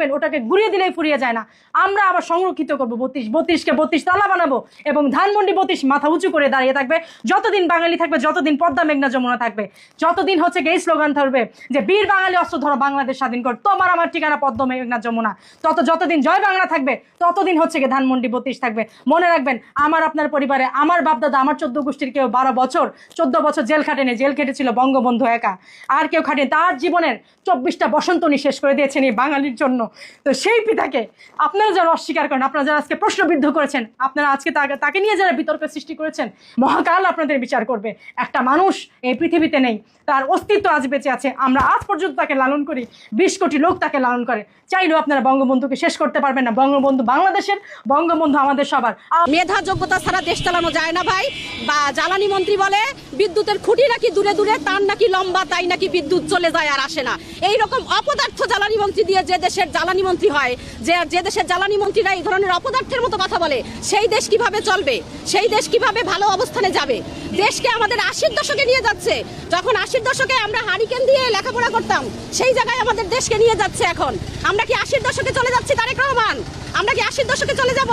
রাখবেন ওটাকে ঘুরিয়ে দিলেই ফুরিয়ে যায় না। আমরা আবার সংরক্ষিত করবো 32কে 32 তালা বানাবো এবং ধানমন্ডি 32 মাথা উঁচু করে দাঁড়িয়ে থাকবে। যতদিন বাঙালি থাকবে, যতদিন পদ্মা মেঘনা যমুনা থাকবে, যতদিন হচ্ছে এই স্লোগান থাকবে যে বীর বাঙালি অস্ত্র ধরো বাংলাদেশ স্বাধীন কর, তোমার আমার ঠিকানা পদ্মা মেঘনা যমুনা, যতদিন জয় বাংলা থাকবে ততদিন হচ্ছে ধানমন্ডি 32 থাকবে। মনে রাখবেন, আমার আপনার পরিবারে আমার বাপদাদা, আমার 14 গোষ্ঠীর কেউ 12 বছর 14 বছর জেল খাটেনি। জেল কেটেছিল বঙ্গবন্ধু একা, আর কেউ খাটেনি। তার জীবনের 24টা বসন্ত উনি শেষ করে দিয়েছেন এই বাঙালির জন্য। তো সেই পিতাকে আপনারা যারা অস্বীকার করেন, আপনারা যারা আজকে প্রশ্নবিদ্ধ করেছেন, আপনারা আজকে তাকে নিয়ে যারা বিতর্ক সৃষ্টি করেছেন, মহাকাল আপনাদের বিচার করবে। একটা মানুষ এই পৃথিবীতে নেই, তার অস্তিত্ব আজ বেঁচে আছে। আমরা আজ পর্যন্ত তাকে লালন করি, 20 কোটি লোক তাকে লালন করে। চাইলেও আপনারা বঙ্গবন্ধুকে শেষ করতে পারবেন না। বঙ্গবন্ধু বাংলাদেশের, বঙ্গবন্ধু আমাদের সবার। মেধা যোগ্যতা ছাড়া দেশ চালানো যায় না ভাই। বা জ্বালানি মন্ত্রী বলে বিদ্যুতের খুঁটি নাকি দূরে দূরে, তার নাকি লম্বা, তাই নাকি বিদ্যুৎ চলে যায় আর আসে না। এইরকম অপদার্থ জ্বালানি মন্ত্রী দিয়ে যে দেশের জ্বালানি মন্ত্রী হয়, যে দেশের জ্বালানি মন্ত্রীরা এই ধরনের অপদার্থের মতো কথা বলে, সেই দেশ কিভাবে চলবে? সেই দেশ কিভাবে ভালো অবস্থানে যাবে? দেশকে আমাদের 80-র দশকে নিয়ে যাচ্ছে। যখন 80-র দশকে আমরা হারিকেন দিয়ে লেখাপড়া করতাম, সেই জায়গায় আমাদের দেশকে নিয়ে যাচ্ছে এখন। আমরা কি 80-র দশকে চলে যাচ্ছি তারেক রহমান? আমরা কি 80-র দশকে চলে যাব?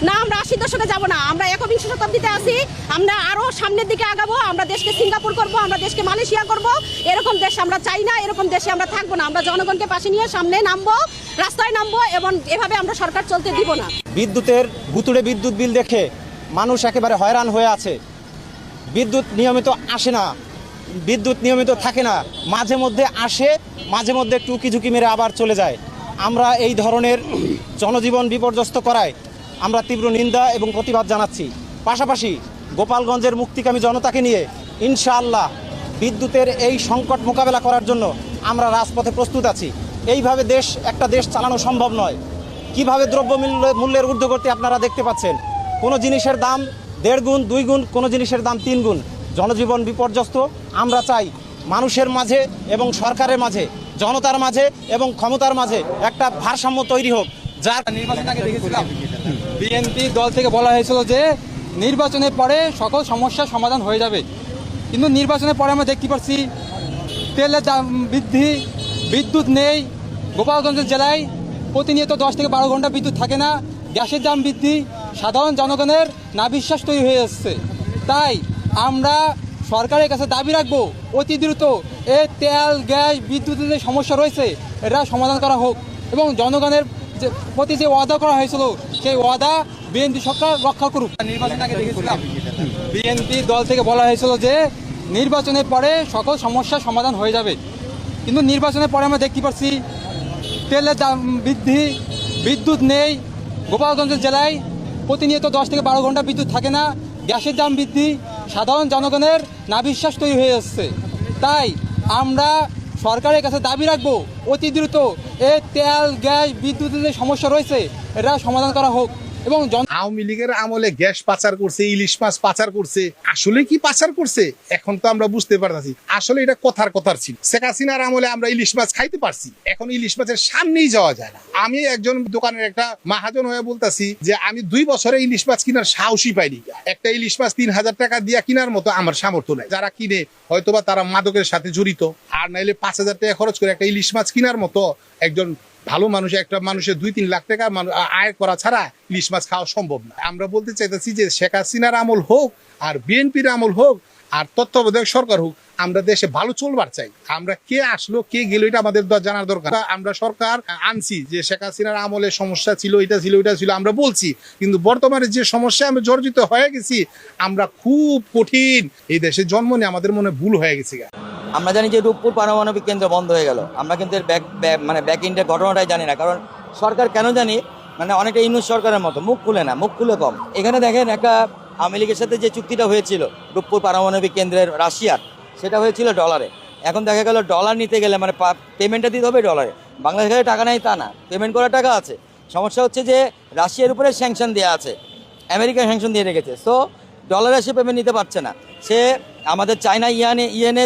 না, আমরা 80-র দশকে যাব না। আমরা 21 শতাব্দীতে আছি। আমরা আরো সামনের দিকে আগাবো। আমরা দেশকে সিঙ্গাপুর করব, আমরা দেশকে মালয়েশিয়া করব। এরকম দেশ আমরা চাই না, এরকম দেশে আমরা থাকবো না। আমরা জনগণকে পাশে নিয়ে সামনে নামবো, রাস্তায় নামবো, এবং এভাবে আমরা সরকার চলতে দিব না। বিদ্যুতের ভুতুড়ে বিদ্যুৎ বিল দেখে মানুষ একেবারে হয়রান হয়ে আছে। বিদ্যুৎ নিয়মিত আসে না, বিদ্যুৎ নিয়মিত থাকে না, মাঝে মধ্যে আসে, মাঝে মধ্যে টুকি ঝুঁকি মেরে আবার চলে যায়। আমরা এই ধরনের জনজীবন বিপর্যস্ত করায় আমরা তীব্র নিন্দা এবং প্রতিবাদ জানাচ্ছি। পাশাপাশি গোপালগঞ্জের মুক্তিকামী জনতাকে নিয়ে ইনশাআল্লাহ বিদ্যুতের এই সংকট মোকাবেলা করার জন্য আমরা রাজপথে প্রস্তুত আছি। এইভাবে একটা দেশ চালানো সম্ভব নয়। কিভাবে দ্রব্য মূল্যের ঊর্ধ্বগতি আপনারা দেখতে পাচ্ছেন। কোনো জিনিসের দাম 1.5 গুণ 2 গুণ, কোনো জিনিসের দাম 3 গুণ। জনজীবন বিপর্যস্ত। আমরা চাই মানুষের মাঝে এবং সরকারের মাঝে, জনতার মাঝে এবং ক্ষমতার মাঝে একটা ভারসাম্য তৈরি হোক। যার নির্বাচন আগে দেখেছিলাম বিএনপি দল থেকে বলা হয়েছিল যে নির্বাচনের পরে সকল সমস্যার সমাধান হয়ে যাবে, কিন্তু নির্বাচনের পরে আমরা দেখতে পাচ্ছি তেলের দাম বৃদ্ধি, বিদ্যুৎ নেই। গোপালগঞ্জ জেলায় প্রতিনিয়ত 10 থেকে 12 ঘন্টা বিদ্যুৎ থাকে না। গ্যাসের দাম বৃদ্ধি, সাধারণ জনগণের নাবিশ্বাস তৈরি হয়ে আসছে। তাই আমরা সরকারের কাছে দাবি রাখবো অতি দ্রুত এই তেল, গ্যাস, বিদ্যুতের যে সমস্যা রয়েছে এটা সমাধান করা হোক, এবং জনগণের প্রতি যে ওয়াদা করা হয়েছিল সেই ওয়াদা বিএনপি সরকার রক্ষা করুক। নির্বাচন আগে দেখেছিলাম বিএনপি দল থেকে বলা হয়েছিল যে নির্বাচনের পরে সকল সমস্যার সমাধান হয়ে যাবে, কিন্তু নির্বাচনের পরে আমরা দেখতে পাচ্ছি তেলের দাম বৃদ্ধি, বিদ্যুৎ নেই। গোপালগঞ্জ জেলায় প্রতিনিয়ত 10 থেকে 12 ঘন্টা বিদ্যুৎ থাকে না। গ্যাসের দাম বৃদ্ধি, সাধারণ জনগণের নাবিশ্বাস তৈরি হয়ে আসছে। তাই আমরা সরকারের কাছে দাবি রাখবো অতি দ্রুত এই তেল, গ্যাস, বিদ্যুতের যে সমস্যা রয়েছে এটা সমাধান করা হোক। এবং আওয়ামী লীগের আমলে গ্যাস পাচার করছে, ইলিশ মাছ পাচার করছে, আসলে কি পাচার করছে এখন তো আমরা বুঝতে পারতেছি। আসলে এটা কথার ছিল। শেখ হাসিনার আমলে আমরা ইলিশ মাছ খাইতে পারছি, এখন ইলিশ মাছের সামনেই যাওয়া যায় না। আমি একজন দোকানের একটা মাহাজন হয়ে বলতেছি যে আমি 2 বছরে ইলিশ মাছ কেনার সাহসই পাইনি। একটা ইলিশ মাছ 3000 টাকা দিয়ে কেনার মতো আমার সামর্থ্য নাই। যারা কিনে হয়তোবা তারা মাদকের সাথে জড়িত, আর নাইলে 5000 টাকা খরচ করে একটা ইলিশ মাছ কেনার মতো একজন ভালো মানুষ, একটা মানুষের 2-3 লাখ টাকা আয় করা ছাড়া ইলিশ মাছ খাওয়া সম্ভব না। আমরা বলতে চাইতেছি যে শেখ হাসিনার আমল হোক আর বিএনপির আমল হোক আর তত্ত্বাবধায়ক সরকার হোক, আমরা দেশে ভালো চলবার চাই। আমরা কে আসলো কে গেল এটা আমাদের জানার দরকার। আমরা সরকার আনছি যে শেখ হাসিনার আমলে সমস্যা ছিল, এটা ছিল ওইটা ছিল, আমরা বলছি, কিন্তু বর্তমানে যে সমস্যা আমরা জর্জরিত হয়ে গেছি, আমরা খুব কঠিন এই দেশে জন্ম নিয়ে আমাদের মনে ভুল হয়ে গেছে। আমরা জানি যে রূপপুর পারমাণবিক কেন্দ্র বন্ধ হয়ে গেল, আমরা কিন্তু এর ব্যাক ইন্ডের ঘটনাটাই জানি না। কারণ সরকার কেন জানি অনেকটা ইউনূস সরকারের মতো মুখ খুলে কম। এখানে দেখেন একটা আওয়ামী লীগের সাথে যে চুক্তিটা হয়েছিল রূপপুর পারমাণবিক কেন্দ্রের রাশিয়ার, সেটা হয়েছিল ডলারে। এখন দেখা গেল ডলার নিতে গেলে পেমেন্টটা দিতে হবে ডলারে। বাংলাদেশের টাকা নেই তা না, পেমেন্ট করার টাকা আছে। সমস্যা হচ্ছে যে রাশিয়ার উপরে স্যাংশন দেওয়া আছে, আমেরিকা স্যাংশন দিয়ে রেখেছে। সো ডলারে সে পেমেন্ট নিতে পারছে না। সে আমাদের চায়না ইয়েনে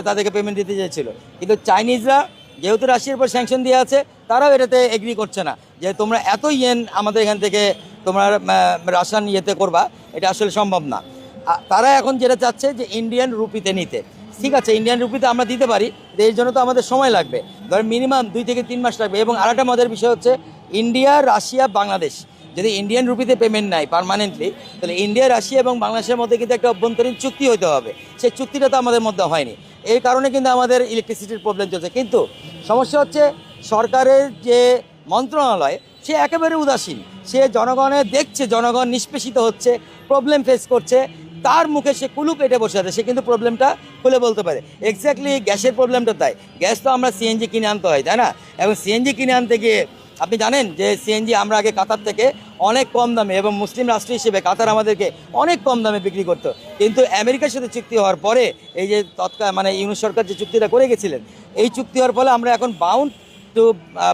তাদেরকে পেমেন্ট দিতে চেয়েছিল, কিন্তু চাইনিজরা যেহেতু রাশিয়ার উপর স্যাংশন দিয়ে আছে, তারাও এটাতে এগ্রি করছে না যে তোমরা এত ইয়েন আমাদের এখান থেকে তোমরা রাশিয়ান ইয়েতে করবা, এটা আসলে সম্ভব না। তারা এখন যেটা চাচ্ছে যে ইন্ডিয়ান রুপিতে নিতে। ঠিক আছে ইন্ডিয়ান রুপিতে আমরা দিতে পারি, এর জন্য তো আমাদের সময় লাগবে, ধর মিনিমাম 2 থেকে 3 মাস লাগবে। এবং আরেকটা মজার বিষয় হচ্ছে ইন্ডিয়া, রাশিয়া, বাংলাদেশ যদি ইন্ডিয়ান রুপিতে পেমেন্ট নেয় পার্মানেন্টলি, তাহলে ইন্ডিয়া, রাশিয়া এবং বাংলাদেশের মধ্যে কিন্তু একটা অভ্যন্তরীণ চুক্তি হতে হবে। সেই চুক্তিটা তো আমাদের মধ্যে হয়নি, এই কারণে কিন্তু আমাদের ইলেকট্রিসিটির প্রবলেম চলছে। কিন্তু সমস্যা হচ্ছে সরকারের যে মন্ত্রণালয় সে একেবারে উদাসীন, সে জনগণের দেখছে জনগণ নিষ্পেষিত হচ্ছে, প্রবলেম ফেস করছে, তার মুখে সে কুলু পেটে বসে আছে, সে কিন্তু প্রবলেমটা খুলে বলতে পারে। এক্স্যাক্টলি গ্যাসের প্রবলেমটা তাই, গ্যাস তো আমরা সিএনজি কিনে আনতে হয়, তাই না? এবং সিএনজি কিনে আনতে গিয়ে আপনি জানেন যে সিএনজি আমরা আগে কাতার থেকে অনেক কম দামে, এবং মুসলিম রাষ্ট্র হিসেবে কাতার আমাদেরকে অনেক কম দামে বিক্রি করতো। কিন্তু আমেরিকার সাথে চুক্তি হওয়ার পরে এই যে মানে ইউনুস সরকার যে চুক্তিটা করে গেছিলেন, এই চুক্তি হওয়ার ফলে আমরা এখন bound to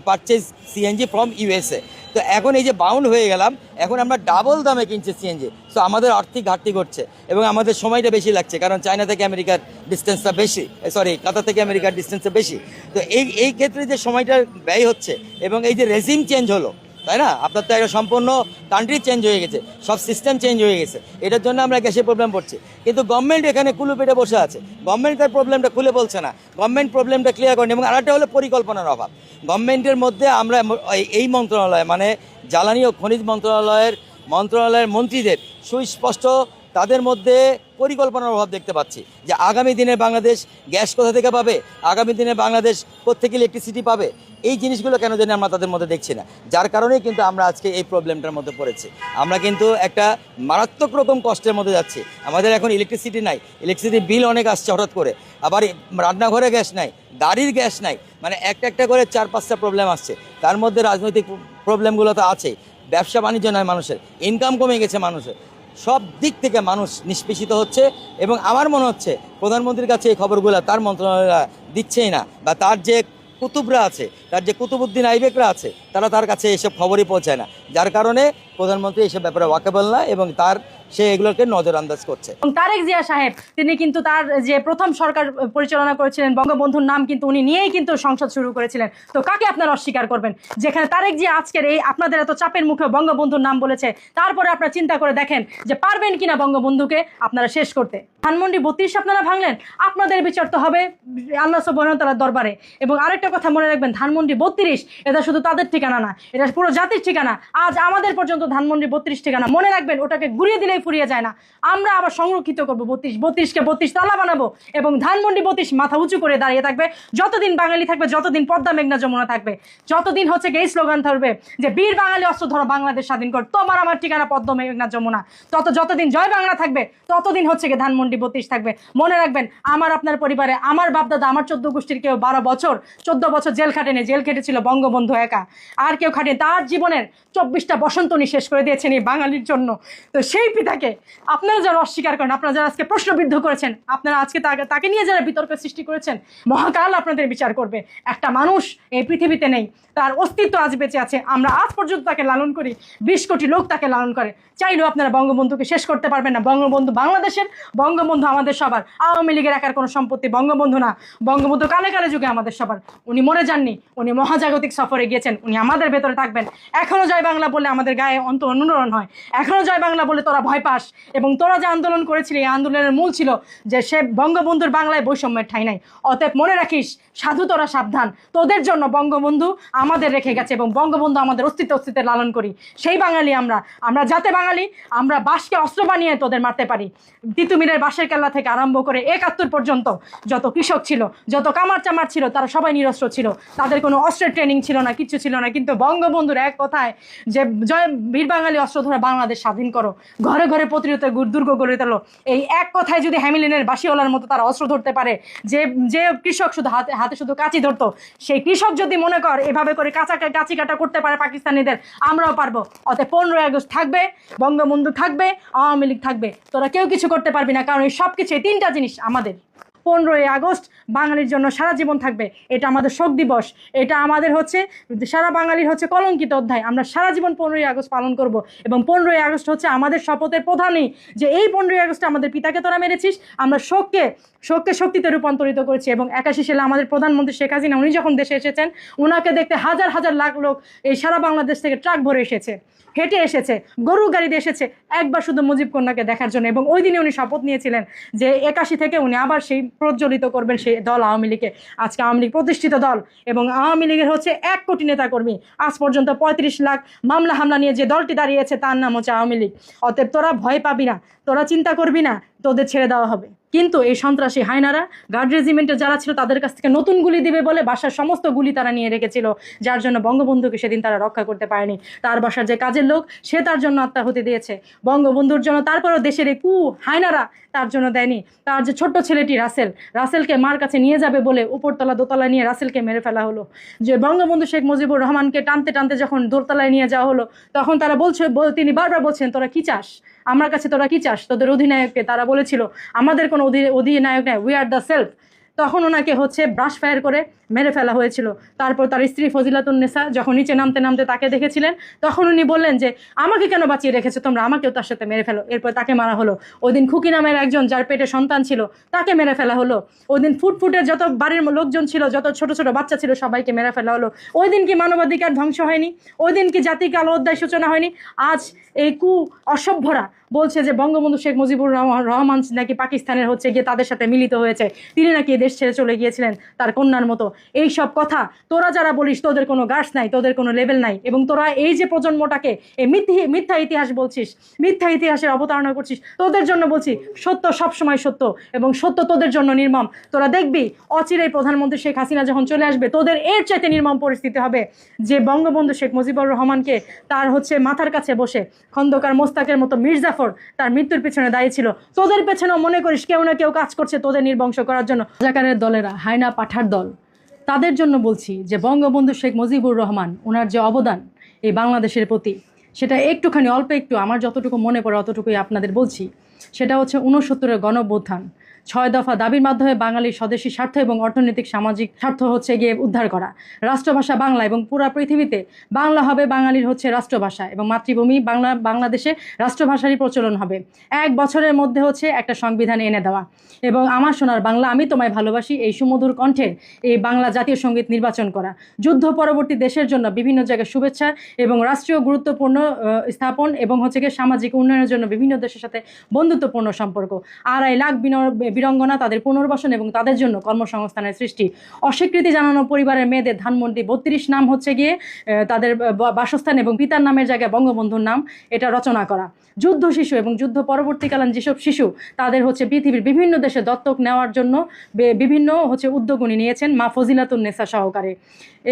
purchase CNG from USA. তো এখন এই যে বাউন্ড হয়ে গেলাম, এখন আমরা ডাবল দামে কিনছি সিএনজি। সো আমাদের আর্থিক ঘাটতি ঘটছে এবং আমাদের সময়টা বেশি লাগছে, কারণ চায়না থেকে আমেরিকার ডিস্টেন্সটা বেশি, কাতার থেকে আমেরিকার ডিস্টেন্সটা বেশি। তো এই ক্ষেত্রে যে সময়টা ব্যয় হচ্ছে এবং এই যে রেজিম চেঞ্জ হলো, তাই না? আপনার তো একটা সম্পূর্ণ কান্ট্রি চেঞ্জ হয়ে গেছে, সব সিস্টেম চেঞ্জ হয়ে গেছে, এটার জন্য আমরা গ্যাসের প্রবলেম পড়ছি। কিন্তু গভর্নমেন্ট এখানে কুলু পেটে বসে আছে, গভর্নমেন্ট তার প্রবলেমটা খুলে বলছে না, গভর্নমেন্ট প্রবলেমটা ক্লিয়ার করেনি। এবং আরেকটা হলো পরিকল্পনার অভাব। গভর্নমেন্টের মধ্যে আমরা এই মন্ত্রণালয় মানে জ্বালানি ও খনিজ মন্ত্রণালয়ের মন্ত্রীদের সুস্পষ্ট তাদের মধ্যে পরিকল্পনার অভাব দেখতে পাচ্ছি, যে আগামী দিনে বাংলাদেশ গ্যাস কোথা থেকে পাবে, আগামী দিনে বাংলাদেশ কোত্থেকে ইলেকট্রিসিটি পাবে, এই জিনিসগুলো কেন জানি আমরা তাদের মধ্যে দেখছি না। যার কারণেই কিন্তু আমরা আজকে এই প্রবলেমটার মধ্যে পড়েছি। আমরা কিন্তু একটা মারাত্মক রকম কষ্টের মধ্যে যাচ্ছি। আমাদের এখন ইলেকট্রিসিটি নাই, ইলেকট্রিসিটি বিল অনেক আসছে হঠাৎ করে, আবার রান্নাঘরে গ্যাস নাই, গাড়ির গ্যাস নাই, মানে একটা করে 4-5টা প্রবলেম আসছে। তার মধ্যে রাজনৈতিক প্রবলেমগুলো তো আছেই, ব্যবসা বাণিজ্য নয়, মানুষের ইনকাম কমে গেছে, মানুষের সব দিক থেকে মানুষ নিষ্পেষিত হচ্ছে। এবং আমার মনে হচ্ছে প্রধানমন্ত্রীর কাছে এই খবরগুলো তার মন্ত্রণালয় দিচ্ছেই না, বা তার যে কুতুবরা আছে, তার যে কুতুবুদ্দিন আইবেকরা আছে, তারা তার কাছে এসব খবরই পৌঁছায় না, যার কারণে প্রধানমন্ত্রী এসব ব্যাপারে ওয়াকেবল না এবং সে এগুলোকে নজরআন্দাজ করছে। এবং তারেক জিয়া সাহেব তিনি কিন্তু তার যে প্রথম সরকার পরিচালনা করেছিলেন বঙ্গবন্ধুর নাম কিন্তু উনি নিয়েই কিন্তু সংসদ শুরু করেছিলেন। তো কাকে আপনারা অস্বীকার করবেন? যেখানে তারেক জিয়া আজকের এই আপনাদের এত চাপের মুখে বঙ্গবন্ধুর নাম বলেছে, তারপরে আপনারা চিন্তা করে দেখেন যে পারবেন কিনা বঙ্গবন্ধুকে আপনারা শেষ করতে। ধানমন্ডি 32 আপনারা ভাঙলেন, আপনাদের বিচার তো হবে আল্লাহ সুবহানাহু ওয়া তাআলার দরবারে। এবং আরেকটা কথা মনে রাখবেন, ধানমন্ডি 32 এটা শুধু তাদের ঠিকানা না, এটা পুরো জাতির ঠিকানা। আজ আমাদের পর্যন্ত ধানমন্ডি 32 ঠিকানা, মনে রাখবেন ওটাকে ঘুরিয়ে দিলেই ফুরিয়ে যায় না। আমরা আবার সংরক্ষিত করবো 32কে 32 তালা বানাবো এবং ধানমন্ডি 32 মাথা উঁচু করে দাঁড়িয়ে থাকবে যতদিন বাঙালি থাকবে, যতদিন পদ্মা মেঘনা যমুনা থাকবে, যতদিন হচ্ছে এই স্লোগান থাকবে যে বীর বাঙালি অস্ত্র ধরো বাংলাদেশ স্বাধীন কর, তোমার আমার ঠিকানা পদ্মা মেঘনা যমুনা। যতদিন জয় বাংলা থাকবে ততদিন হচ্ছে ধানমন্ডি 32 থাকবে। মনে রাখবেন আমার আপনার পরিবারে আমার বাপদাদা আমার 14 গোষ্ঠীর কেউ 14 বছর জেল খাটেনি, জেল খেটেছিল বঙ্গবন্ধু একা, আর কেউ খাটেনি। তার জীবনের 24টা বসন্ত উনি শেষ করে দিয়েছেন এই বাঙালির জন্য। তো সেই পিতাকে আপনারা যারা অস্বীকার করেন, আপনারা যারা আজকে প্রশ্নবিদ্ধ করেছেন, আপনারা আজকে তাকে নিয়ে যারা বিতর্ক সৃষ্টি করেছেন, মহাকাল আপনাদের বিচার করবে। একটা মানুষ এই পৃথিবীতে নেই, তার অস্তিত্ব আজ বেঁচে আছে, আমরা আজ পর্যন্ত তাকে লালন করি, 20 কোটি লোক তাকে লালন করে। চাইলেও আপনারা বঙ্গবন্ধুকে শেষ করতে পারবেন না। বঙ্গবন্ধু বাংলাদেশের, বঙ্গবন্ধু আমাদের সবার। আওয়ামী লীগের একার কোনো সম্পত্তি বঙ্গবন্ধু না, বঙ্গবন্ধু কালে কালে যুগে আমাদের সবার। উনি মরে যাননি, উনি মহাজাগতিক সফরে গিয়েছেন, উনি আমাদের ভেতরে থাকবেন। এখনো জয় বাংলা বলে আমাদের গায়ে অনুরণ হয়, এখনো জয় বাংলা বলে তোরা ভয় পাস। এবং তোরা যে আন্দোলন করেছিলি, এই আন্দোলনের মূল ছিল যে সে বঙ্গবন্ধুর বাংলায় বৈষম্যের ঠাঁই নাই। অতএব মনে রাখিস, সাধু তোরা সাবধান, তোদের জন্য বঙ্গবন্ধু আমাদের রেখে গেছে এবং বঙ্গবন্ধু আমাদের অস্তিত্বে লালন করি। সেই বাঙালি আমরা যাতে বাঙালি, আমরা বাঁশকে অস্ত্র বানিয়ে তোদের মারতে পারি। তিতুমিরের বাঁশের কেল্লা থেকে আরম্ভ করে 71 পর্যন্ত যত কৃষক ছিল, যত কামার চামার ছিল, তারা সবাই নিরস্ত্র ছিল, তাদের কোনো অস্ত্রের ট্রেনিং ছিল না, কিচ্ছু ছিল না। কিন্তু বঙ্গবন্ধুর এক কথায় যে জয় বীর বাঙালি অস্ত্র ধরে বাংলাদেশ স্বাধীন করো, ঘরে ঘরে প্রতিরোধ দুর্গ গড়ে তোলো, এই এক কথায় যদি হ্যামিলিনের বাসিওয়ালার মতো তারা অস্ত্র ধরতে পারে, যে কৃষক শুধু হাতে শুধু কাঁচি ধরতো, সেই কৃষক যদি মনে কর এভাবে করে কাঁচি কাটা করতে পারে পাকিস্তানিদের, আমরাও পারবো। অতএব 15ই আগস্ট থাকবে, বঙ্গবন্ধু থাকবে, আওয়ামী লীগ থাকবে, তোরা কেউ কিছু করতে পারবি না। কারণ এই সব কিছু, এই 3টা জিনিস আমাদের। 15ই আগস্ট বাঙালির জন্য সারা জীবন থাকবে, এটা আমাদের শোক দিবস, এটা আমাদের হচ্ছে সারা বাঙালির হচ্ছে কলঙ্কিত অধ্যায়। আমরা সারা জীবন 15ই আগস্ট পালন করব এবং 15ই আগস্ট হচ্ছে আমাদের শপথের প্রধানই যে এই 15ই আগস্টে আমাদের পিতাকে তোরা মেরেছিস, আমরা শোককে শক্তিতে রূপান্তরিত করেছি। এবং 81 সালে আমাদের প্রধানমন্ত্রী শেখ হাসিনা উনি যখন দেশে এসেছেন, ওনাকে দেখতে হাজার হাজার লাখ লোক এই সারা বাংলাদেশ থেকে ট্রাক ভরে এসেছে, হেঁটে এসেছে, গরুর গাড়িতে এসেছে একবার শুধু মুজিব কন্যাকে দেখার জন্য। এবং ওই দিনে উনি শপথ নিয়েছিলেন যে 81 থেকে উনি আবার সেই প্রজ্বলিত করবেন সেই দল আওয়ামী লীগকে। আজকে আওয়ামী লীগ প্রতিষ্ঠিত দল এবং আওয়ামী লীগের হচ্ছে 1 কোটি নেতাকর্মী, আজ পর্যন্ত 35 লাখ মামলা হামলা নিয়ে যে দলটি দাঁড়িয়েছে তার নাম হচ্ছে আওয়ামী লীগ। অতএব তোরা ভয় পাবি না, তোরা চিন্তা করবি না, তোদের ছেড়ে দেওয়া হবে। কিন্তু এই সন্ত্রাসী হায়নারা গার্ড রেজিমেন্টে যারা ছিল তাদের কাছ থেকে নতুন গুলি দিবে বলে বাসার সমস্ত গুলি তারা নিয়ে রেখেছিল, যার জন্য বঙ্গবন্ধুকে সেদিন তারা রক্ষা করতে পারেনি। তার বাসার যে কাজের লোক সে তার জন্য আত্মাহুতি দিয়েছে বঙ্গবন্ধুর জন্য, তারপরেও দেশের এই হায়নারা তার জন্য দেয়নি। তার যে ছোট্ট ছেলেটি রাসেলকে মার কাছে নিয়ে যাবে বলে উপরতলা দোতলা নিয়ে রাসেলকে মেরে ফেলা হলো। যে বঙ্গবন্ধু শেখ মুজিবুর রহমানকে টানতে টানতে যখন দোতলায় নিয়ে যাওয়া হলো তখন তারা তিনি বারবার বলছেন তোরা কি চাস, আমার কাছে তোরা কি চাস, তোদের অধিনায়ককে। তারা বলেছিল আমাদের কোনো অধিনায়ক নেই, উই আর দ্য সেলফ। তখন ওনাকে হচ্ছে ব্রাশ ফায়ার করে মেরে ফেলা হয়েছিল। তারপর তার স্ত্রী ফজিলাতুন্নেসা যখন নিচে নামতে নামতে তাকে দেখেছিলেন তখন উনি বললেন যে আমাকে কেন বাঁচিয়ে রেখেছো তোমরা, আমাকেও তার সাথে মেরে ফেলো। এরপর তাকে মারা হলো। ওই দিন খুকি নামের একজন যার পেটে সন্তান ছিল তাকে মেরে ফেলা হলো। ওই দিন ফুটফুটের যত বাড়ির লোকজন ছিল, যত ছোট ছোট বাচ্চা ছিল সবাইকে মেরে ফেলা হলো। ওই দিন কি মানবাধিকার ধ্বংস হয়নি? ওই দিন কি জাতি কালো অধ্যায় সূচনা হয়নি? আজ এই অসভ্যরা বলছে যে বঙ্গবন্ধু শেখ মুজিবুর রহমান নাকি পাকিস্তানের হচ্ছে গিয়ে তাদের সাথে মিলিত হয়েছে, তিনি নাকি দেশ ছেড়ে চলে গিয়েছিলেন তার কন্যার মতো। এই সব কথা তোরা যারা বলিস তোদের কোনো গার্ডস নাই, তোদের কোনো লেভেল নাই, এবং তোরা এই যে প্রজন্মটাকে এই মিথ্যা ইতিহাস বলছিস, মিথ্যা ইতিহাসের অবতারণা করছিস, তোদের জন্য বলছি সত্য সবসময় সত্য এবং সত্য তোদের জন্য নির্মম। তোরা দেখবি অচিরেই প্রধানমন্ত্রী শেখ হাসিনা যখন চলে আসবে তোদের এর চাইতে নির্মম পরিস্থিতি হবে। যে বঙ্গবন্ধু শেখ মুজিবুর রহমানকে তার হচ্ছে মাথার কাছে বসে খন্দকার মোস্তাকের মতো মির্জাফর তার মৃত্যুর পেছনে দায়ী ছিল, তোদের পেছনেও মনে করিস কেউ না কেউ কাজ করছে তোদের নির্বংশ করার জন্য। রাজাকারের দলেরা, হায়না পাঠার দল, তাদের জন্য বলছি যে বঙ্গবন্ধু শেখ মুজিবুর রহমান ওনার যে অবদান এই বাংলাদেশের প্রতি, সেটা একটুখানি অল্প একটু আমার যতটুকু মনে পড়ে অতটুকুই আপনাদের বলছি। সেটা হচ্ছে 69-এর গণঅভ্যুত্থান, 6 দফা দাবির মাধ্যমে বাঙালির স্বদেশী স্বার্থ এবং অর্থনৈতিক সামাজিক স্বার্থ হচ্ছে গিয়ে উদ্ধার করা, রাষ্ট্রভাষা বাংলা এবং পুরা পৃথিবীতে বাংলা হবে বাঙালির হচ্ছে রাষ্ট্রভাষা এবং মাতৃভূমি বাংলাদেশে রাষ্ট্রভাষারই প্রচলন হবে। 1 বছরের মধ্যে হচ্ছে একটা সংবিধান এনে দেওয়া এবং আমার সোনার বাংলা আমি তোমায় ভালোবাসি এই সুমধুর কণ্ঠে এই বাংলা জাতীয় সঙ্গীত নির্বাচন করা, যুদ্ধ পরবর্তী দেশের জন্য বিভিন্ন জায়গায় শুভেচ্ছা এবং রাষ্ট্রীয় গুরুত্বপূর্ণ স্থাপন এবং হচ্ছে গিয়ে সামাজিক উন্নয়নের জন্য বিভিন্ন দেশের সাথে বন্ধুত্বপূর্ণ সম্পর্ক, 2.5 লাখ বীরঙ্গনা তাদের পুনর্বাসন এবং তাদের জন্য কর্মসংস্থানের সৃষ্টি, অস্বীকৃতি জানানো পরিবারের মেয়েদের ধানমন্ডি 32 নাম হচ্ছে গিয়ে তাদের বাসস্থান এবং পিতার নামের জায়গায় বঙ্গবন্ধুর নাম এটা রচনা করা, যুদ্ধ শিশু এবং যুদ্ধ পরবর্তীকালীন যেসব শিশু তাদের হচ্ছে পৃথিবীর বিভিন্ন দেশে দত্তক নেওয়ার জন্য বিভিন্ন হচ্ছে উদ্যোগ উনি নিয়েছেন মা ফজিলাতুন্নেসা সহকারে,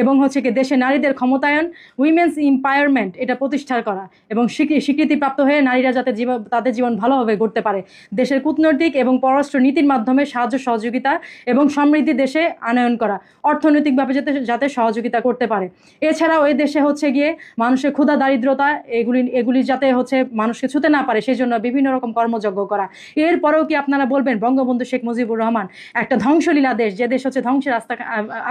এবং হচ্ছে কি দেশে নারীদের ক্ষমতায়ন উইমেন্স এম্পাওয়ারমেন্ট এটা প্রতিষ্ঠা করা এবং স্বীকৃতিপ্রাপ্ত হয়ে নারীরা যাতে তাদের জীবন ভালোভাবে গড়তে পারে, দেশের কূটনৈতিক এবং পররাষ্ট্র নীতির মাধ্যমে সাহায্য সহযোগিতা এবং সমৃদ্ধি দেশে আনয়ন করা, অর্থনৈতিকভাবে যাতে সহযোগিতা করতে পারে। এছাড়াও এই দেশে হচ্ছে গিয়ে মানুষের ক্ষুধা দারিদ্রতা এগুলি যাতে হচ্ছে মানুষকে ছুতে না পারে সেই জন্য বিভিন্ন রকম কর্মযজ্ঞ করা। এরপরেও কি আপনারা বলবেন বঙ্গবন্ধু শেখ মুজিবুর রহমান একটা ধ্বংসলীলা দেশ, যে দেশ হচ্ছে ধ্বংসের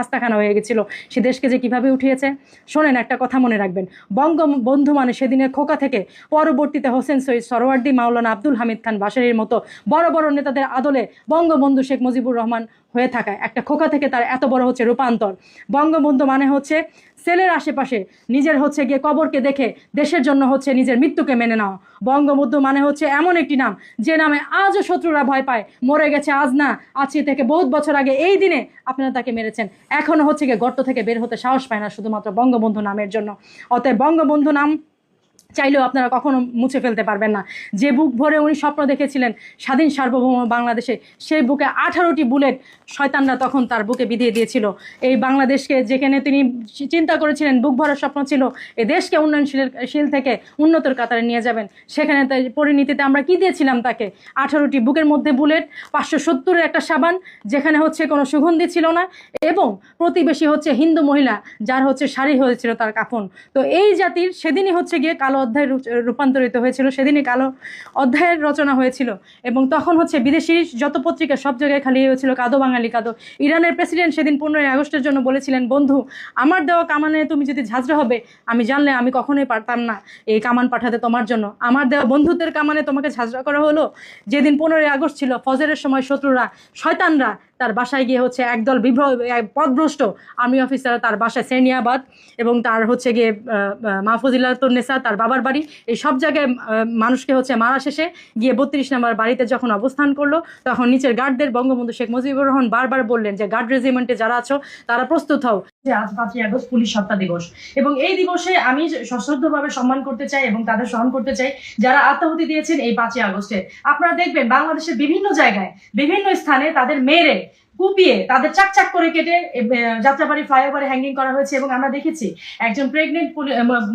আস্তাখানা হয়ে গেছিল, সে দেশকে যে কিভাবে উঠিয়েছে? শোনেন, একটা কথা মনে রাখবেন, বঙ্গবন্ধু মানে সেদিনের খোকা থেকে পরবর্তীতে হোসেন সৈয়দ সরওয়ার্দী, মাওলানা আব্দুল হামিদ খান বাশারির মতো বড় বড় নেতাদের আদলে বঙ্গবন্ধু শেখ মুজিবুর রহমান হয়ে থাকায় একটা খোকা থেকে তার এত বড় হচ্ছে রূপান্তর। বঙ্গবন্ধু মানে হচ্ছে সেলের আশেপাশে নিজের হচ্ছে গিয়ে কবরকে দেখে দেশের জন্য হচ্ছে নিজের মৃত্যুকে মেনে নেওয়া। বঙ্গবন্ধু মানে হচ্ছে এমন একটি নাম যে নামে আজও শত্রুরা ভয় পায়, মরে গেছে আজ না, আজকে থেকে বহুত বছর আগে এই দিনে আপনারা তাকে মেরেছেন, এখনো হচ্ছে গিয়ে গর্ত থেকে বের হতে সাহস পায় না শুধুমাত্র বঙ্গবন্ধু নামের জন্য। অতএব বঙ্গবন্ধু নাম চাইলেও আপনারা কখনো মুছে ফেলতে পারবেন না। যে বুক ভরে উনি স্বপ্ন দেখেছিলেন স্বাধীন সার্বভৌম বাংলাদেশে, সেই বুকে 18টি বুলেট শয়তানরা তখন তার বুকে বিধিয়ে দিয়েছিল। এই বাংলাদেশকে যেখানে তিনি চিন্তা করেছিলেন বুক ভরার স্বপ্ন ছিল এই দেশকে উন্নয়নশীল থেকে উন্নতর কাতারে নিয়ে যাবেন, সেখানে পরিণতিতে আমরা কি দিয়েছিলাম তাকে? 18টি বুকের মধ্যে বুলেট, 570-এর একটা সাবান যেখানে হচ্ছে কোনো সুগন্ধি ছিল না, এবং প্রতিবেশী হচ্ছে হিন্দু মহিলা যার হচ্ছে শাড়ি হয়েছিল তার কাফন। তো এই জাতির সেদিনই হচ্ছে গিয়ে কালো অধ্যায় রূপান্তরিত হয়েছিল, সেদিনই কালো অধ্যায়ের রচনা হয়েছিল। এবং তখন হচ্ছে বিদেশি যত পত্রিকা সব জায়গায় খালি হয়েছিল কাদো বাঙালি কাদো। ইরানের প্রেসিডেন্ট সেদিন 15ই আগস্টের জন্য বলেছিলেন, বন্ধু আমার দেওয়া কামানে তুমি যদি ঝাঁঝরা হবে আমি জানলে আমি কখনোই পারতাম না এই কামান পাঠাতে তোমার জন্য, আমার দেওয়া বন্ধুত্বের কামানে তোমাকে ঝাঁঝরা করা হলো। যেদিন 15ই আগস্ট ছিল ফজরের সময় শত্রুরা শয়তানরা তার বাসায় গিয়ে হচ্ছে একদল পদভ্রষ্ট আর্মি অফিসার তার বাসায় সেনিয়াবাদ এবং তার হচ্ছে গিয়ে মাহফুজিল্লাতুন্নেসা তার বাবার বাড়ি এই সব জায়গায় মানুষকে হচ্ছে মারা শেষে গিয়ে 32 নম্বর বাড়িতে যখন অবস্থান করলো তখন নিচের গার্ডদের বঙ্গবন্ধু শেখ মুজিবুর রহমান বারবার বললেন যে গার্ড রেজিমেন্টে যারা আছো তারা প্রস্তুত হও। আজ 5ই আগস্ট পুলিশ হত্যা দিবস এবং এই দিবসে আমি সশ্রদ্ধভাবে সম্মান করতে চাই এবং তাদের স্মরণ করতে চাই যারা আত্মাহুতি দিয়েছেন এই 5ই আগস্টে। আপনারা দেখবেন বাংলাদেশের বিভিন্ন জায়গায় বিভিন্ন স্থানে তাদের মেরে কুপিয়ে তাদের চাকচাক করে কেটে যাত্রাবাড়ি ফ্লাইওভারে হ্যাঙ্গিং করা হয়েছে এবং আমরা দেখেছি একজন প্রেগনেন্ট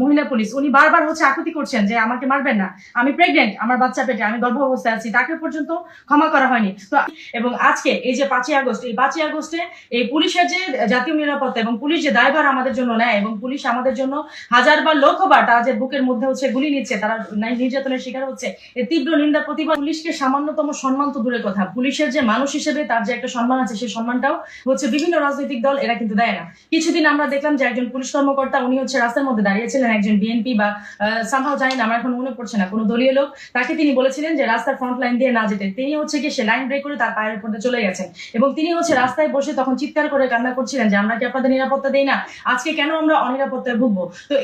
মহিলা পুলিশ উনি বারবার হচ্ছে আকুতি করছেন যে আমাকে মারবেন না, আমি প্রেগনেন্ট, আমার বাচ্চা পেটে, আমি গর্ভ অবস্থায় আছি, তাকে পর্যন্ত ক্ষমা করা হয়নি। তো এবং আজকে এই যে 5ই আগস্ট, এই 5ই আগস্টে এই পুলিশের যে জাতীয় নিরাপত্তা এবং পুলিশ যে দায়ভার আমাদের জন্য নেয় এবং পুলিশ আমাদের জন্য হাজারবার লক্ষবার তারা যে বুকের মধ্যে হচ্ছে গুলি নিচ্ছে, তারা নির্যাতনের শিকার হচ্ছে, এর তীব্র নিন্দা প্রতিবাদ। পুলিশকে সামান্যতম সম্মান তো দূরের কথা, পুলিশের যে মানুষ হিসেবে তার যে একটা সম্মান আছে সেই সম্মানটাও হচ্ছে বিভিন্ন রাজনৈতিক দল এরা কিন্তু দেয় না। কিছুদিন আমরা দেখলাম যে একজন পুলিশ কর্মকর্তা উনি হচ্ছে রাস্তার মধ্যে দাঁড়িয়েছিলেন, একজন বিএনপি বা সামহাও জানি না, আমার এখন মনে পড়ছে না, কোনো দলীয় লোক, তাকে তিনি বলেছিলেন যে রাস্তার ফ্রন্ট লাইন দিয়ে না যেতে। তিনি হচ্ছে গিয়ে সে লাইন ব্রেক করে তার পায়ের উপর দিয়ে চলে গেছেন এবং তিনি হচ্ছে রাস্তায় বসে তখন চিৎকার করে কান্না করছিলেন যে আমরা কি আপনাদের নিরাপত্তা দেই না, আজকে কেন আমরা অনিরাপত্তায় ভুগবো। তো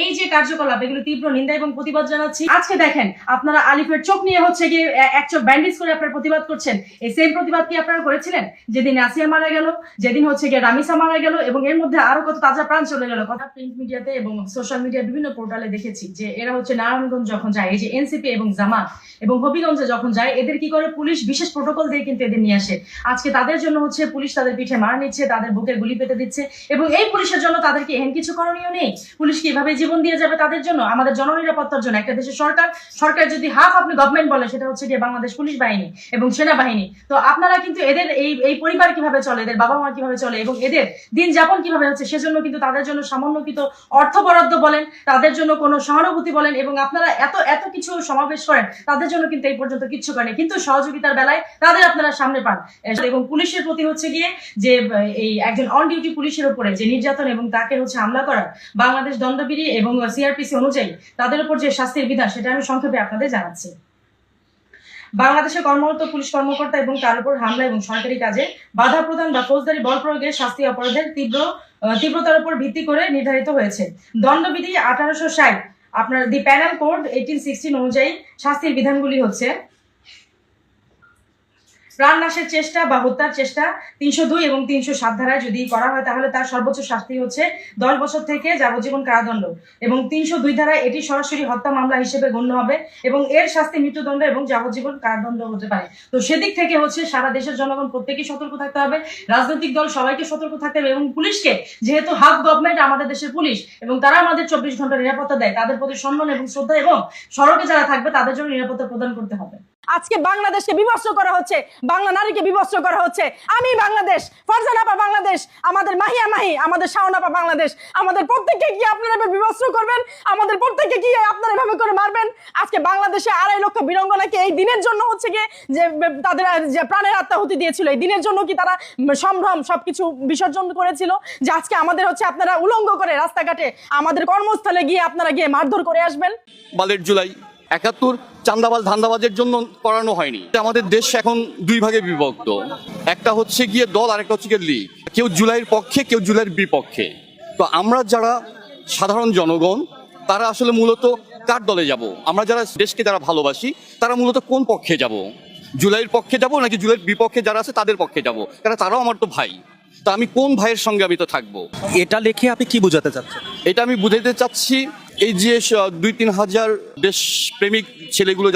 এই যে কার্যকলাপ এগুলো তীব্র নিন্দা এবং প্রতিবাদ জানাচ্ছি। আজকে দেখেন আপনারা আলিফের চোখ নিয়ে হচ্ছে গিয়ে এক চোখ ব্যান্ডেজ করে আপনারা প্রতিবাদ করছেন। এই সেম প্রতিবাদ কি আপনারা করেছিলেন যেদিন আসিয়া মারা গেল, যেদিন হচ্ছে গিয়ে রামিসা মারা গেল এবং এর মধ্যে আরো কত তাজা প্রাণ চলে গেল। কথা প্রিন্ট মিডিয়াতে এবং সোশ্যাল মিডিয়া বিভিন্ন পোর্টালে দেখেছি যে এরা হচ্ছে নারায়ণগঞ্জ যখন যায়, এই যে এনসিপি এবং জামাত এবং হবিগঞ্জে যখন যায়, এদের কি করে পুলিশ বিশেষ প্রোটোকল দিয়ে কিন্তু এদের নিয়ে আসে। আজকে তাদের জন্য হচ্ছে পুলিশ তাদের পিঠে মার নিচ্ছে, তাদের বুকে গুলি পেতে দিচ্ছে এবং এই পুলিশের জন্য তাদেরকে এহেন কিছু করণীয় নেই। পুলিশ কিভাবে জীবন দিয়ে যাবে তাদের জন্য, আমাদের জননিরাপত্তার জন্য। একটা দেশের সরকার যদি হাফ আপনি গভর্নমেন্ট বলে সেটা হচ্ছে গিয়ে বাংলাদেশ পুলিশ বাহিনী এবং সেনাবাহিনী। তো আপনারা কিন্তু এদের এই পরিবার কিভাবে চলে, এদের বাবা মা কিভাবে চলে এবং এদের দিন যাপন কিভাবে হচ্ছে সেজন্য কিন্তু তাদের জন্য সামান্যকৃত অর্থ বরাদ্দ বলেন, তাদের জন্য কোনো সহানুভূতি বলেন এবং আপনারা এত কিছু সমাবেশ করেন, তাদের জন্য কিন্তু এই পর্যন্ত কিচ্ছু করেনি, কিন্তু সহযোগিতার বেলায় তাদের আপনারা সামনে পান। এবং পুলিশের প্রতি হচ্ছে গিয়ে যে এই একজন অন ডিউটি পুলিশের উপরে যে নির্যাতন এবং তাকে হচ্ছে হামলা করার বাংলাদেশ দণ্ডবিধি এবং সিআরপিসি অনুযায়ী তাদের উপর যে শাস্তির বিধান সেটা আমি সংক্ষেপে আপনাদের জানাচ্ছি। বাংলাদেশে কর্মরত পুলিশ কর্মকর্তা এবং তার উপর হামলা এবং সরকারি কাজে বাধা প্রদান বা ফৌজদারি বল প্রয়োগের শাস্তি অপরাধের তীব্রতার উপর ভিত্তি করে নির্ধারিত হয়েছে। দণ্ডবিধি 1860 আপনার দি প্যানেল কোড 1816 অনুযায়ী শাস্তির বিধানগুলি হচ্ছে প্রাণনাশের চেষ্টা বা হত্যার চেষ্টা 302 এবং 307 ধারায় যদি করা হয় তাহলে তার সর্বোচ্চ শাস্তি হচ্ছে 10 বছর থেকে যাবজ্জীবন কারাদণ্ড এবং 302 ধারায় এটি সরাসরি হত্যা মামলা হিসেবে গণ্য হবে এবং এর শাস্তি মৃত্যুদণ্ড এবং যাবজ্জীবন কারাদণ্ড হতে পারে। তো সেদিক থেকে হচ্ছে সারা দেশের জনগণ প্রত্যেকেই সতর্ক থাকতে হবে, রাজনৈতিক দল সবাইকে সতর্ক থাকতে হবে এবং পুলিশকে, যেহেতু হাফ গভর্নমেন্ট আমাদের দেশের পুলিশ এবং তারা আমাদের 24 ঘন্টা নিরাপত্তা দেয়, তাদের প্রতি সম্মান এবং শ্রদ্ধা এবং সড়কে যারা থাকবে তাদের জন্য নিরাপত্তা প্রদান করতে হবে। আজকে বাংলাদেশকে বিভস্ত করা হচ্ছে, বাংলা নারীকে বিভস্ত করা হচ্ছে। আমি বাংলাদেশ, ফারজানাপা বাংলাদেশ, আমাদের মাহিয়া মাহি, আমাদের শাওনাপা বাংলাদেশ, আমাদের প্রত্যেককে কি আপনারা বিভস্ত করবেন? আমাদের প্রত্যেককে কি আপনারা এভাবে করে মারবেন? আজকে বাংলাদেশে 2.5 লক্ষ বীরাঙ্গনাকে এই দিনের জন্য হচ্ছে গিয়ে যে তাদের যে প্রাণের আত্মাহুতি দিয়েছিল, এই দিনের জন্য কি তারা সম্ভ্রম সবকিছু বিসর্জন করেছিল যে আজকে আমাদের হচ্ছে আপনারা উলঙ্গ করে রাস্তাঘাটে আমাদের কর্মস্থলে গিয়ে আপনারা গিয়ে মারধর করে আসবেন? বালের জুলাই 71 চান্দাবাজ ধান্দাবাজের জন্য করানো হয়নি। আমাদের দেশ এখন 2 ভাগে বিভক্ত, একটা হচ্ছে গিয়ে দল আর একটা হচ্ছে গিয়ে লীগ। কেউ জুলাইয়ের পক্ষে, কেউ জুলাইয়ের বিপক্ষে। তো আমরা যারা সাধারণ জনগণ তারা আসলে মূলত কার দলে যাব? আমরা যারা দেশকে যারা ভালোবাসি তারা মূলত কোন পক্ষে যাব? জুলাইয়ের পক্ষে যাব নাকি জুলাইয়ের বিপক্ষে যারা আছে তাদের পক্ষে যাব? কারণ তারাও আমার তো ভাই। তা আমি কোন ভাইয়ের সঙ্গে আমি তো থাকবো? এটা লিখে আপনি কি বোঝাতে চাচ্ছেন? এটা আমি বুঝাতে চাচ্ছি এই যে 2-3 হাজার দেশপ্রেমিক ছেলেগুলো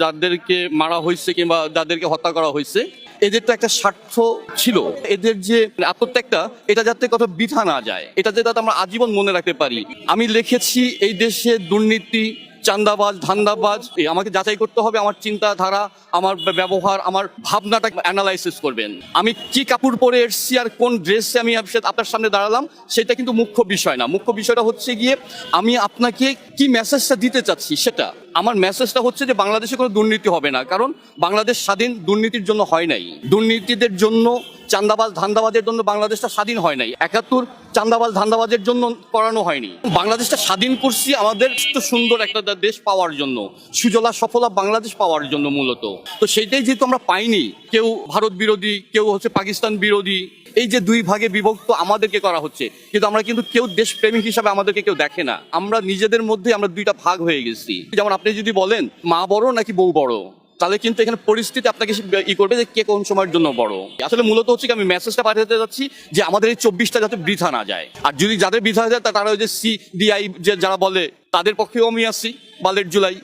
যাদেরকে মারা হয়েছে কিংবা যাদেরকে হত্যা করা হয়েছে, এদের তো একটা স্বার্থ ছিল, এদের যে আত্মত্যাগটা এটা যাতে কত বৃথা না যায়, এটা যাতে আমরা আজীবন মনে রাখতে পারি। আমি লিখেছি এই দেশে দুর্নীতি, চান্দাবাজ, ধান্দাবাজ, আমাকে যাচাই করতে হবে, আমার চিন্তাধারা, আমার ব্যবহার, আমার ভাবনাটা অ্যানালাইসিস করবেন। আমি কি কাপড় পরে এসেছি আর কোন ড্রেসে আমি আপনার সামনে দাঁড়ালাম সেটা কিন্তু মুখ্য বিষয় না। মুখ্য বিষয়টা হচ্ছে গিয়ে আমি আপনাকে কি মেসেজটা দিতে চাচ্ছি সেটা। আমার মেসেজটা হচ্ছে যে বাংলাদেশে কোনো দুর্নীতি হবে না, কারণ বাংলাদেশ স্বাধীন দুর্নীতির জন্য হয় নাই। দুর্নীতিদের জন্য চান্দাবাজ ধান্দাবাজের জন্য বাংলাদেশটা স্বাধীন হয় নাই, 71 চান্দাবাজ ধান্দাবাজের জন্য করানো হয়নি। বাংলাদেশটা স্বাধীন করছি আমাদের সুন্দর একটা দেশ পাওয়ার জন্য, সুজলা সফলা বাংলাদেশ পাওয়ার জন্য মূলত। তো সেইটাই যেহেতু আমরা পাইনি, কেউ ভারত বিরোধী, কেউ হচ্ছে পাকিস্তান বিরোধী, এই যে দুই ভাগে বিভক্ত আমাদেরকে করা হচ্ছে, কিন্তু আমরা কিন্তু কেউ দেশপ্রেমিক হিসাবে আমাদেরকে কেউ দেখে না। আমরা নিজেদের মধ্যে আমরা দুইটা ভাগ হয়ে গেছি। যেমন আপনি যদি বলেন মা বড় নাকি বউ বড়, তাহলে কিন্তু এখানে পরিস্থিতি আপনাকে করবে যে কে কোন সময়ের জন্য বড়। আসলে মূলত হচ্ছে কি, আমি মেসেজটা পাঠাতে যাচ্ছি যে আমাদের এই 24টা যাতে বৃথা না যায়। আর যদি যাদের বৃথা যায় তারা ওই যে CDI যে যারা বলে তাদের পক্ষেও আমি আছি, বালের জুলাই।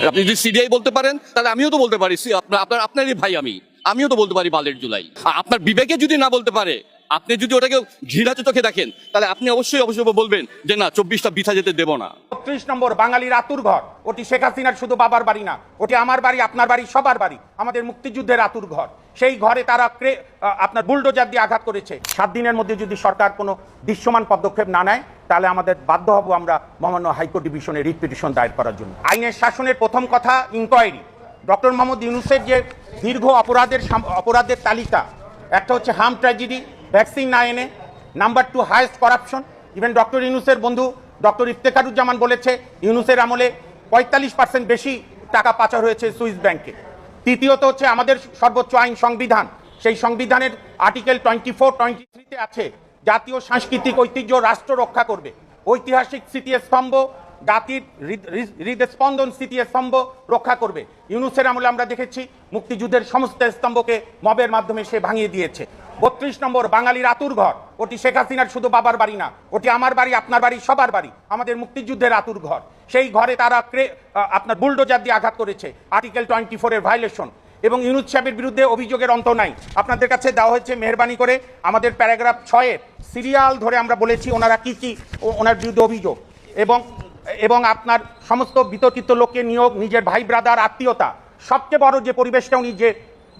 আপনি যদি CDI বলতে পারেন তাহলে আমিও তো বলতে পারি, আপনারই ভাই আমিও তো বলতে পারি বালের জুলাই। আর আপনার বিবেকে যদি না বলতে পারে, আপনি যদি ওটাকে ঘৃণাতে চোখে দেখেন, তাহলে আপনি অবশ্যই বলবেন যে না, 24টা বৃথা যেতে দেব না। ৩৬ নম্বর বাঙালির আতুর ঘর, ওটি শেখ হাসিনার শুধু বাবার বাড়ি না, ওটি আমার বাড়ি, আপনার বাড়ি, সবার বাড়ি, আমাদের মুক্তিযুদ্ধের আতুর ঘর। সেই ঘরে তারা আপনার বুলডোজার দিয়ে আঘাত করেছে। 7 দিনের মধ্যে যদি সরকার কোনো দৃশ্যমান পদক্ষেপ না নেয়, তাহলে আমাদের বাধ্য হব আমরা মহামান্য হাইকোর্ট ডিভিশনে রিট পিটিশন দায়ের করার জন্য। আইনের শাসনের প্রথম কথা ইনকোয়ারি। ডক্টর মোহাম্মদ ইউনূসের যে দীর্ঘ অপরাধের তালিকা, একটা হচ্ছে হার্ম ট্র্যাজেডি, ভ্যাকসিন না এনে, number 2 highest corruption. Even doctor ইউনূসের বন্ধু ডক্টর ইফতেখারুজ্জামান বলেছে ইউনূসের আমলে 45% বেশি টাকা পাচার হয়েছে সুইস ব্যাংকে। তৃতীয়ত হচ্ছে আমাদের সর্বোচ্চ আইন সংবিধান, সেই সংবিধানের আর্টিকেল 24-23-তে আছে জাতীয় সাংস্কৃতিক ঐতিহ্য রাষ্ট্র রক্ষা করবে। ঐতিহাসিক স্মৃতিস্তম্ভ, জাতির হৃদস্পন্দন স্মৃতিস্তম্ভ রক্ষা করবে। ইউনূসের আমলে আমরা দেখেছি মুক্তিযুদ্ধের সমস্ত স্তম্ভকে মবের মাধ্যমে সে ভাঙিয়ে দিয়েছে। 32 নম্বর বাঙালির আতুর ঘর, ওটি শেখ হাসিনার শুধু বাবার বাড়ি না, ওটি আমার বাড়ি, আপনার বাড়ি, সবার বাড়ি, আমাদের মুক্তিযুদ্ধের আতুর ঘর। সেই ঘরে তারা আপনার বুলডোজার দিয়ে আঘাত করেছে, আর্টিকেল 24-এর ভায়োলেশন। এবং ইউনূস সাহেবের বিরুদ্ধে অভিযোগের অন্ত নাই। আপনাদের কাছে দেওয়া হয়েছে মেহরবানি করে আমাদের প্যারাগ্রাফ 6-এর সিরিয়াল ধরে আমরা বলেছি ওনারা কি কি ওনার বিরুদ্ধে অভিযোগ, এবং আপনার সমস্ত বিতর্কিত লোককে নিয়োগ, নিজের ভাই ব্রাদার আত্মীয়তা, সবচেয়ে বড় যে পরিবেশটা উনি যে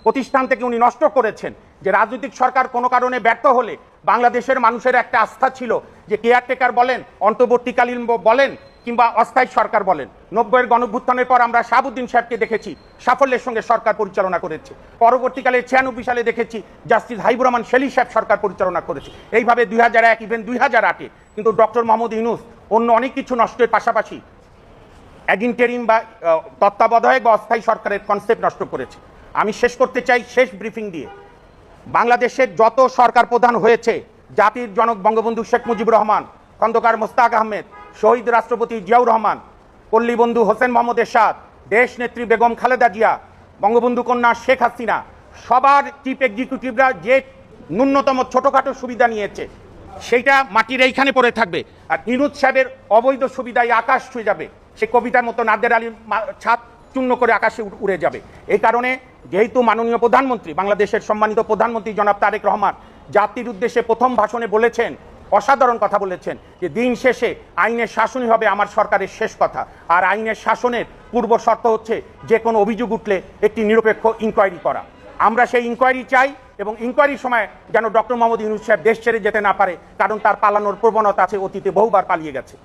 প্রতিষ্ঠান থেকে উনি নষ্ট করেছেন, যে রাজনৈতিক সরকার কোনো কারণে ব্যর্থ হলে বাংলাদেশের মানুষের একটা আস্থা ছিল যে কেয়ারটেকার বলেন, অন্তর্বর্তীকালীন বলেন, কিংবা অস্থায়ী সরকার বলেন। 90-এর গণঅভ্যুত্থানের পর আমরা শাহাবুদ্দিন সাহেবকে দেখেছি সাফল্যের সঙ্গে সরকার পরিচালনা করেছে। পরবর্তীকালে 96 সালে দেখেছি জাস্টিস হাবিবুর রহমান শেলী সাহেব সরকার পরিচালনা করেছে। এইভাবে 2001, ইভেন 2008-এ কিন্তু ডক্টর মোহাম্মদ ইউনূস অন্য অনেক কিছু নষ্টের পাশাপাশি অ্যাডিনটেরিম বা তত্ত্বাবধায়ক বা অস্থায়ী সরকারের কনসেপ্ট নষ্ট করেছে। আমি শেষ করতে চাই শেষ ব্রিফিং দিয়ে, বাংলাদেশের যত সরকার প্রধান হয়েছে, জাতির জনক বঙ্গবন্ধু শেখ মুজিবুর রহমান, খন্দকার মোস্তাক আহমেদ, শহীদ রাষ্ট্রপতি জিয়াউর রহমান, পল্লীবন্ধু হোসেন মোহাম্মদ এরশাদ, দেশ নেত্রী বেগম খালেদা জিয়া, বঙ্গবন্ধু কন্যা শেখ হাসিনা, সবার চিফ এক্সিকিউটিভরা যে ন্যূনতম ছোটোখাটো সুবিধা নিয়েছে, সেইটা মাটির এইখানে পড়ে থাকবে। আর ইউনূস সাহেবের অবৈধ সুবিধায় আকাশ ছুঁয়ে যাবে, সে কবিতার মতো নাদের আলীর ছাদ চূর্ণ করে আকাশে উড়ে যাবে। এই কারণে যেহেতু মাননীয় প্রধানমন্ত্রী, বাংলাদেশের সম্মানিত প্রধানমন্ত্রী জনাব তারেক রহমান জাতির উদ্দেশ্যে প্রথম ভাষণে বলেছেন, অসাধারণ কথা বলেছেন, যে দিন শেষে আইনের শাসনই হবে আমার সরকারের শেষ কথা। আর আইনের শাসনের পূর্ব শর্ত হচ্ছে যে কোনো অভিযোগ উঠলে একটি নিরপেক্ষ ইনকোয়ারি করা। আমরা সেই ইনকোয়ারি চাই, এবং ইনকোয়ারির সময় যেন ডক্টর মোহাম্মদ ইউনূস সাহেব দেশ ছেড়ে যেতে না পারে, কারণ তার পালানোর প্রবণতা আছে, অতীতে বহুবার পালিয়ে গেছে।